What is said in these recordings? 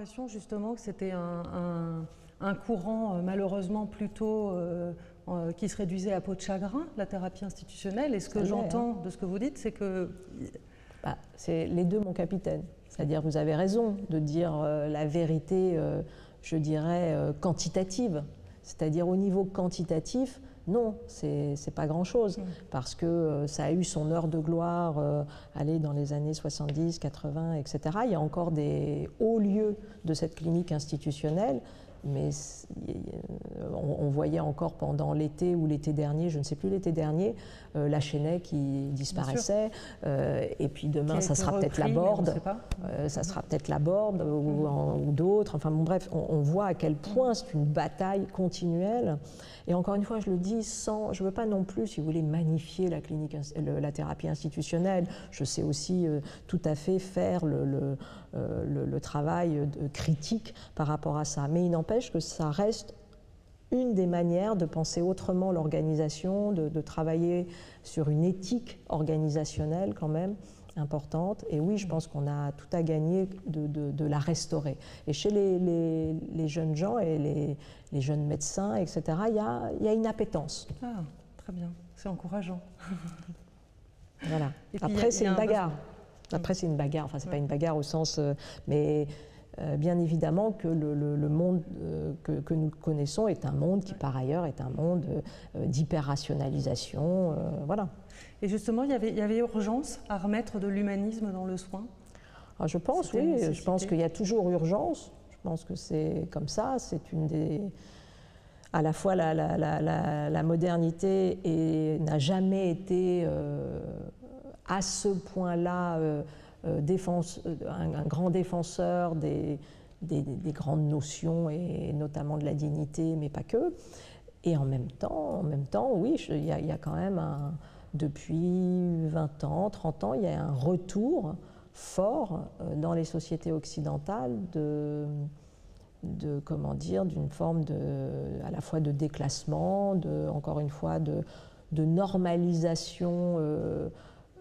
l'impression justement que c'était un courant malheureusement plutôt qui se réduisait à peau de chagrin, la thérapie institutionnelle. Et ce que j'entends de ce que vous dites, c'est que... c'est les deux, mon capitaine. C'est-à-dire, vous avez raison de dire la vérité, je dirais, quantitative. C'est-à-dire, au niveau quantitatif, non, c'est pas grand-chose, parce que ça a eu son heure de gloire dans les années 70, 80, etc. Il y a encore des hauts lieux de cette clinique institutionnelle, mais on voyait encore pendant l'été ou l'été dernier, je ne sais plus, l'été dernier, la Chênaie qui disparaissait, et puis demain ça sera peut-être la Borde, ça sera peut-être la Borde ou d'autres, enfin bon, bref, on voit à quel point c'est une bataille continuelle. Et encore une fois, je le dis sans, je ne veux pas non plus, si vous voulez, magnifier la clinique, la thérapie institutionnelle. Je sais aussi tout à fait faire le travail critique par rapport à ça. Mais il n'empêche que ça reste une des manières de penser autrement l'organisation, de travailler sur une éthique organisationnelle quand même importante. Et oui, je pense qu'on a tout à gagner de la restaurer. Et chez les jeunes gens et les jeunes médecins, etc., il y a une appétence. Ah, très bien. C'est encourageant. Voilà. Après, c'est une bagarre. Après, c'est une bagarre. Enfin, c'est pas une bagarre au sens... mais bien évidemment que le monde que nous connaissons est un monde qui, par ailleurs, est un monde d'hyper-rationalisation. Voilà. Et justement, il y avait urgence à remettre de l'humanisme dans le soin? Alors, je pense, oui. Je pense qu'il y a toujours urgence. Je pense que c'est comme ça. C'est une des... À la fois, la modernité n'a jamais été à ce point-là un grand défenseur des grandes notions, et notamment de la dignité, mais pas que. Et en même temps, oui, il y a quand même depuis 20 ans, 30 ans, il y a un retour fort dans les sociétés occidentales comment dire, d'une forme à la fois de déclassement, encore une fois, de normalisation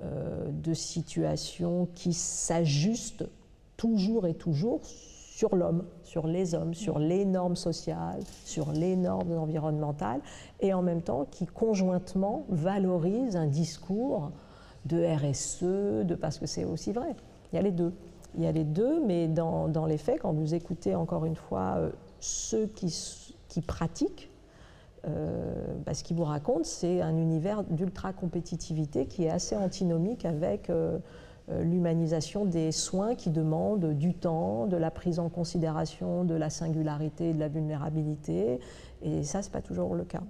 de situations qui s'ajustent toujours et toujours sur l'homme, sur les hommes, sur les normes sociales, sur les normes environnementales, et en même temps qui conjointement valorisent un discours de RSE, parce que c'est aussi vrai. Il y a les deux. Il y a les deux, mais dans les faits, quand vous écoutez encore une fois ceux qui pratiquent, ce qu'ils vous racontent, c'est un univers d'ultra-compétitivité qui est assez antinomique avec l'humanisation des soins qui demandent du temps, de la prise en considération de la singularité et de la vulnérabilité, et ça, c'est pas toujours le cas.